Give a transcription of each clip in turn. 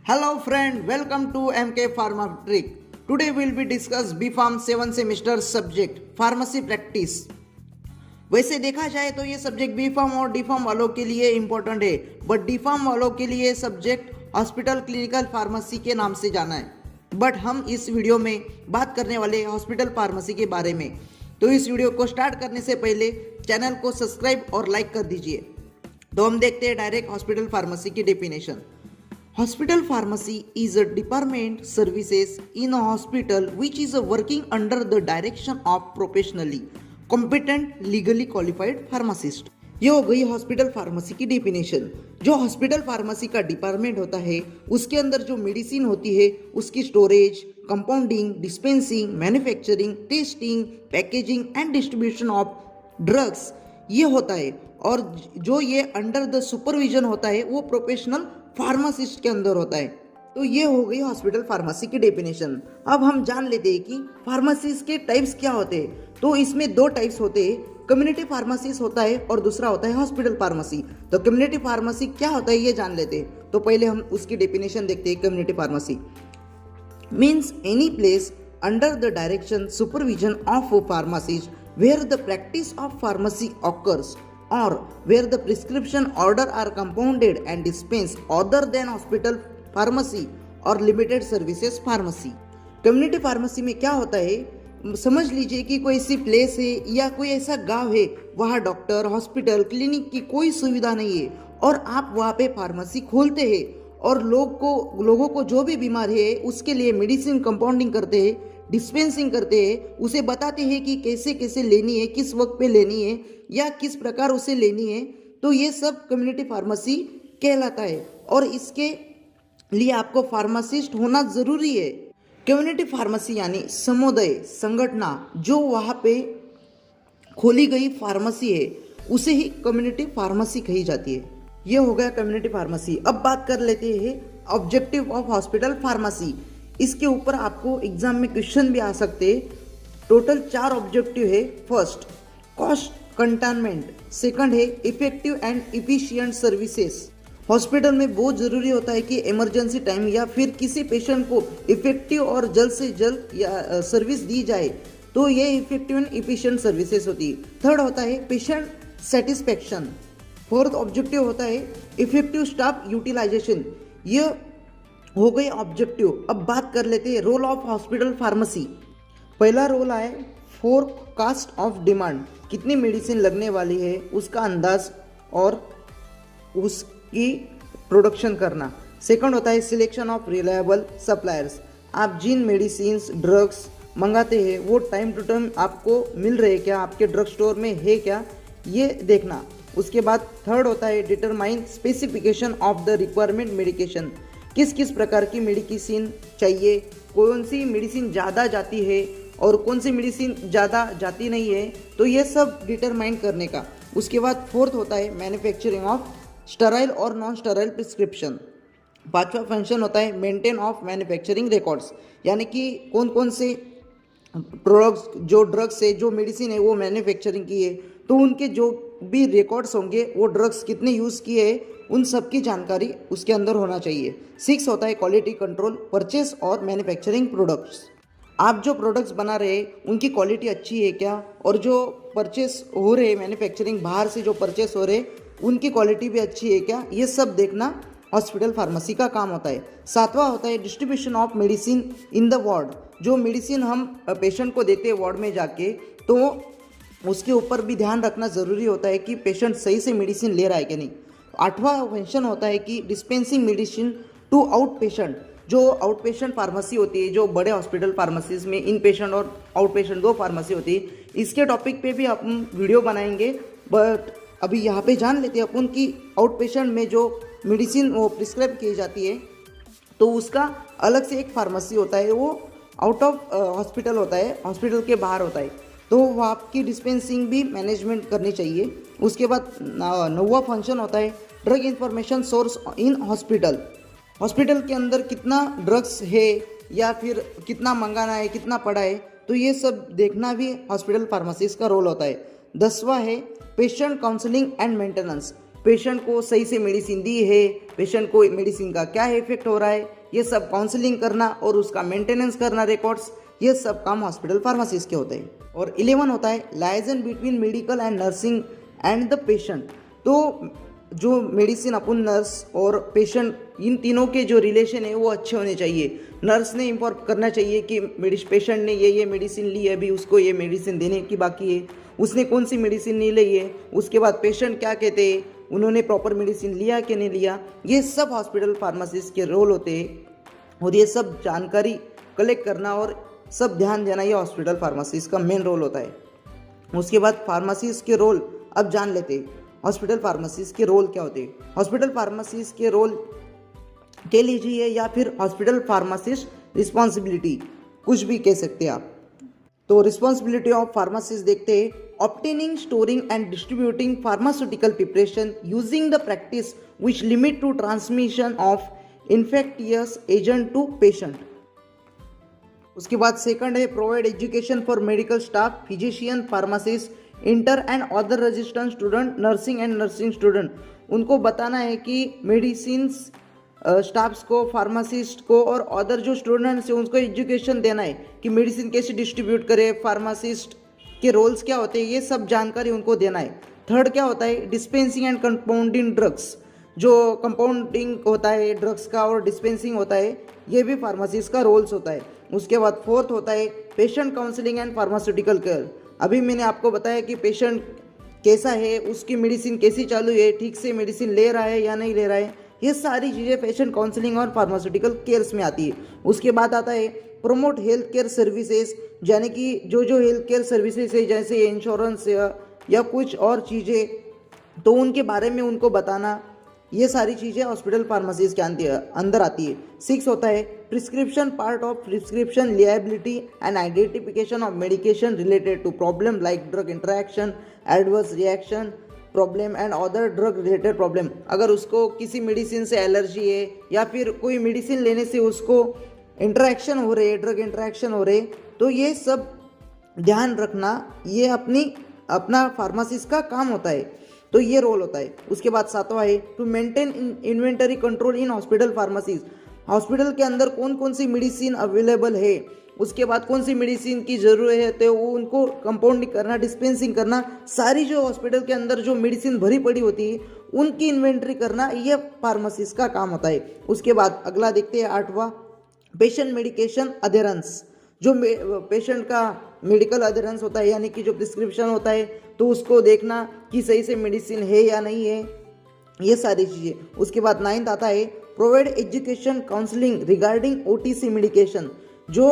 Hello friend, welcome to MK Pharma Trick. Today we'll be discuss B.Pharm 7 semester subject Pharmacy Practice. वैसे देखा जाए तो ये subject B.Pharm और D.Pharm वालों के लिए इम्पोर्टेंट है, बट D.Pharm वालों के लिए सब्जेक्ट हॉस्पिटल क्लिनिकल फार्मेसी के नाम से जाना है। बट हम इस वीडियो में बात करने वाले हॉस्पिटल फार्मेसी के बारे में। तो इस वीडियो को स्टार्ट करने से पहले चैनल को सब्सक्राइब और लाइक कर दीजिए। तो हम देखते हैं डायरेक्ट हॉस्पिटल फार्मेसी की definition. Hospital pharmacy is a department services in a hospital which is working under the direction of professionally competent legally qualified pharmacist। ये हो गई हॉस्पिटल फार्मेसी की डेफिनेशन। जो हॉस्पिटल फार्मेसी का डिपार्टमेंट होता है उसके अंदर जो मेडिसिन होती है उसकी storage, compounding, dispensing, manufacturing, testing, packaging and distribution of drugs ये होता है। और जो ये अंडर द सुपरविजन होता है वो प्रोफेशनल फार्मासिस्ट के अंदर होता है। तो ये हो गई हॉस्पिटल फार्मेसी की डेफिनेशन। अब हम जान लेते हैं कि फार्मेसीज के टाइप्स क्या होते हैं। तो इसमें दो टाइप्स होते हैं, कम्युनिटी फार्मेसीज होता है और दूसरा होता है हॉस्पिटल फार्मेसी। तो कम्युनिटी फार्मेसी क्या होता है ये जान लेते हैं। तो पहले हम उसकी डेफिनेशन देखते हैं। Community pharmacy means any place under the direction supervision of a pharmacist where the practice of pharmacy occurs or where the prescription order are compounded and dispensed other than hospital pharmacy or limited services pharmacy। Community pharmacy में क्या होता है, समझ लीजिए कि कोई ऐसी place है या कोई ऐसा गांव है वहाँ डॉक्टर, हॉस्पिटल, क्लिनिक की कोई सुविधा नहीं है और आप वहाँ पे फार्मेसी खोलते हैं और लोगों को जो भी बीमार है उसके लिए मेडिसिन कंपाउंडिंग करते हैं, डिस्पेंसिंग करते हैं, उसे बताते हैं कि कैसे कैसे लेनी है, किस वक्त पे लेनी है या किस प्रकार उसे लेनी है। तो ये सब कम्युनिटी फार्मेसी कहलाता है और इसके लिए आपको फार्मासिस्ट होना ज़रूरी है। कम्युनिटी फार्मेसी यानी समुदाय संगठना जो वहाँ पे खोली गई फार्मेसी है उसे ही कम्युनिटी फार्मेसी कही जाती है। ये हो गया कम्युनिटी फार्मेसी। अब बात कर लेते हैं ऑब्जेक्टिव ऑफ हॉस्पिटल फार्मेसी। इसके ऊपर आपको एग्जाम में क्वेश्चन भी आ सकते हैं। टोटल 4 ऑब्जेक्टिव है। First, cost containment. सेकंड है effective and efficient services. Hospital में बहुत ज़रूरी होता है कि इमरजेंसी टाइम या फिर किसी पेशेंट को इफेक्टिव और जल्द से जल्द या सर्विस दी जाए, तो ये इफेक्टिव एंड इफिशिएंट सर्विसेज होती है। थर्ड होता है पेशेंट सेटिस्फेक्शन। फोर्थ ऑब्जेक्टिव होता है इफेक्टिव स्टाफ यूटिलाइजेशन। ये हो गई ऑब्जेक्टिव। अब बात कर लेते हैं रोल ऑफ हॉस्पिटल फार्मेसी। पहला रोल है फोरकास्ट ऑफ डिमांड, कितनी मेडिसिन लगने वाली है उसका अंदाज और उसकी प्रोडक्शन करना। सेकंड होता है सिलेक्शन ऑफ रिलायबल सप्लायर्स, आप जिन मेडिसिन ड्रग्स मंगाते हैं वो टाइम टू टाइम आपको मिल रहे हैं क्या, आपके ड्रग स्टोर में है क्या, ये देखना। उसके बाद थर्ड होता है determine specification of the requirement medication, किस किस प्रकार की मेडिसिन चाहिए, कौन सी मेडिसिन ज़्यादा जाती है और कौन सी मेडिसिन ज़्यादा जाती नहीं है, तो ये सब डिटरमाइन करने का। उसके बाद फोर्थ होता है मैन्युफैक्चरिंग ऑफ स्टराइल और नॉन स्टराइल प्रिस्क्रिप्शन। पांचवा फंक्शन होता है मेंटेन ऑफ मैन्युफैक्चरिंग रिकॉर्ड्स, यानी कि कौन कौन से प्रोडक्ट्स, जो ड्रग्स है, जो मेडिसिन है वो मैन्युफैक्चरिंग की है तो उनके जो भी रिकॉर्ड्स होंगे, वो ड्रग्स कितने यूज़ किए हैं, उन सब की जानकारी उसके अंदर होना चाहिए। 6 होता है क्वालिटी कंट्रोल, परचेस और मैन्युफैक्चरिंग प्रोडक्ट्स। आप जो प्रोडक्ट्स बना रहे हैं उनकी क्वालिटी अच्छी है क्या, और जो परचेस हो रहे मैन्युफैक्चरिंग बाहर से जो परचेस हो रहे उनकी क्वालिटी भी अच्छी है क्या, ये सब देखना हॉस्पिटल फार्मेसी का काम होता है। 7वां होता है distribution of medicine in the ward, जो मेडिसिन हम पेशेंट को देते हैं वार्ड में जाके, तो उसके ऊपर भी ध्यान रखना ज़रूरी होता है कि पेशेंट सही से मेडिसिन ले रहा है कि नहीं। 8वां फंक्शन होता है कि dispensing medicine to out patient, जो आउट पेशेंट फार्मेसी होती है, जो बड़े हॉस्पिटल फार्मेसीज में इन पेशेंट और आउट पेशेंट 2 फार्मेसी होती है, इसके टॉपिक पे भी हम वीडियो बनाएंगे। बट अभी यहाँ पे जान लेते हैं अपन कि आउट पेशेंट में जो मेडिसिन वो प्रिस्क्राइब की जाती है तो उसका अलग से एक फार्मेसी होता है, वो आउट ऑफ हॉस्पिटल होता है, हॉस्पिटल के बाहर होता है, तो वो आपकी डिस्पेंसिंग भी मैनेजमेंट करनी चाहिए। उसके बाद 9वां फंक्शन होता है drug information source in hospital. Hospital के अंदर कितना ड्रग्स है या फिर कितना मंगाना है, कितना पड़ा है, तो ये सब देखना भी हॉस्पिटल फार्मेसिस्ट का रोल होता है। 10वां है patient counselling and maintenance, patient को सही से मेडिसिन दी है, पेशेंट को मेडिसिन का क्या इफेक्ट हो रहा है, ये सब काउंसलिंग करना और उसका मेंटेनेंस करना रिकॉर्ड्स, ये सब काम हॉस्पिटल फार्मासिस्ट के होते हैं। और 11 होता है liaison between medical and nursing and the patient. तो जो मेडिसिन अपन नर्स और पेशेंट इन तीनों के जो रिलेशन है वो अच्छे होने चाहिए। नर्स ने इन्फॉर्म करना चाहिए कि पेशेंट ने ये मेडिसिन ली है, अभी उसको ये मेडिसिन देने की बाकी है, उसने कौन सी मेडिसिन नहीं ली है, उसके बाद पेशेंट क्या कहते हैं, उन्होंने प्रॉपर मेडिसिन लिया कि नहीं लिया, ये सब हॉस्पिटल फार्मासिस्ट के रोल होते हैं। और ये सब जानकारी कलेक्ट करना और सब ध्यान देना ये हॉस्पिटल फार्मासिस्ट का मेन रोल होता है। उसके बाद फार्मासिस्ट के रोल अब जान लेते हैं। हॉस्पिटल फार्मासिस्ट के रोल क्या होते हैं। हॉस्पिटल फार्मासिस्ट के रोल कह लीजिए या फिर हॉस्पिटल फार्मासिस्ट रिस्पॉन्सिबिलिटी, कुछ भी कह सकते हैं आप। तो रिस्पॉन्सिबिलिटी ऑफ फार्मासिस्ट देखते हैं, obtaining, storing and distributing pharmaceutical preparation using the practice which limit to transmission of infectious agent to patient. उसके बाद सेकंड है provide education for medical staff, physician, pharmacist, intern and other registered student, nursing and nursing student. उनको बताना है कि medicine staffs को, pharmacist को और अदर जो स्टूडेंट्स हैं उनको एजुकेशन देना है कि मेडिसिन कैसे डिस्ट्रीब्यूट करे, फार्मासिस्ट के रोल्स क्या होते हैं, ये सब जानकारी उनको देना है। थर्ड क्या होता है डिस्पेंसिंग एंड कंपाउंडिंग ड्रग्स, जो कंपाउंडिंग होता है ड्रग्स का और डिस्पेंसिंग होता है, ये भी फार्मासिस्ट का रोल्स होता है। उसके बाद फोर्थ होता है patient counselling and pharmaceutical care. अभी मैंने आपको बताया कि पेशेंट कैसा है, उसकी मेडिसिन कैसी चालू है, ठीक से मेडिसिन ले रहा है या नहीं ले रहा है, ये सारी चीज़ें पेशेंट काउंसलिंग और फार्मास्यूटिकल केयर्स में आती है। उसके बाद आता है प्रोमोट हेल्थ केयर सर्विसेज, यानी कि जो हेल्थ केयर सर्विसेज है जैसे इंश्योरेंस या कुछ और चीज़ें, तो उनके बारे में उनको बताना, ये सारी चीज़ें हॉस्पिटल फार्मासिस्ट के अंदर आती है। 6 होता है prescription, part of prescription liability and identification of medication related to problem like drug interaction, adverse reaction problem and other drug related problem. अगर उसको किसी मेडिसिन से एलर्जी है या फिर कोई मेडिसिन लेने से उसको इंटरेक्शन हो रहे, ड्रग इंटरेक्शन हो रहे, तो ये सब ध्यान रखना ये अपना फार्मासिस्ट का काम होता है। तो ये रोल होता है। उसके बाद 7वां है to maintain inventory control in hospital pharmacies. Hospital के अंदर कौन कौन सी मेडिसिन अवेलेबल है, उसके बाद कौन सी मेडिसिन की ज़रूरत है, वो उनको कंपाउंडिंग करना, डिस्पेंसिंग करना, सारी जो हॉस्पिटल के अंदर जो मेडिसिन भरी पड़ी होती है उनकी इन्वेंटरी करना, ये फार्मासिस्ट का काम होता है। उसके बाद अगला देखते हैं 8वां पेशेंट मेडिकेशन अधेरेंस। जो पेशेंट का मेडिकल अधेरेंस होता है यानी कि जो प्रिस्क्रिप्शन होता है तो उसको देखना कि सही से मेडिसिन है या नहीं है, ये सारी चीज़ें। उसके बाद 9th आता है provide education counselling regarding OTC medication. जो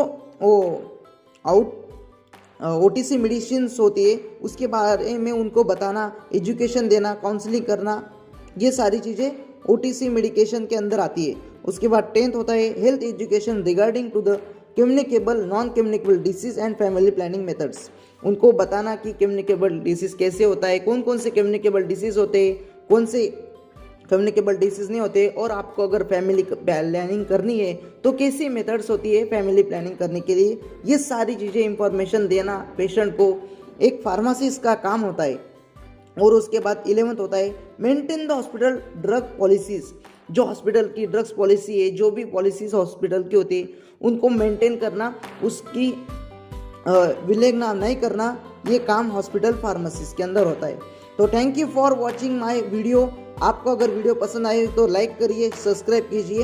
ओटीसी मेडिसिन होती है उसके बारे में उनको बताना, एजुकेशन देना, काउंसलिंग करना, ये सारी चीज़ें ओटीसी मेडिकेशन के अंदर आती है। उसके बाद 10th होता है health education regarding to the communicable, non communicable disease and family planning methods. उनको बताना कि कम्युनिकेबल डिसीज कैसे होता है, कौन कौन से कम्युनिकेबल डिसीज होते हैं, कौन से कम्युनिकेबल डिसीज नहीं होते, और आपको अगर फैमिली प्लानिंग करनी है तो कैसी मेथड्स होती है फैमिली प्लानिंग करने के लिए। ये सारी चीज़ें इंफॉर्मेशन देना पेशेंट को एक फार्मासिस्ट का काम होता है। और उसके बाद 11th होता है maintain the hospital drug policies. जो हॉस्पिटल की ड्रग्स पॉलिसी है, जो भी पॉलिसीज हॉस्पिटल की होती है उनको मेंटेन करना, उसकी विलेगना नहीं करना, ये काम हॉस्पिटल फार्मासिस्ट के अंदर होता है। तो thank you for watching my video. आपको अगर वीडियो पसंद आए तो लाइक करिए, सब्सक्राइब कीजिए।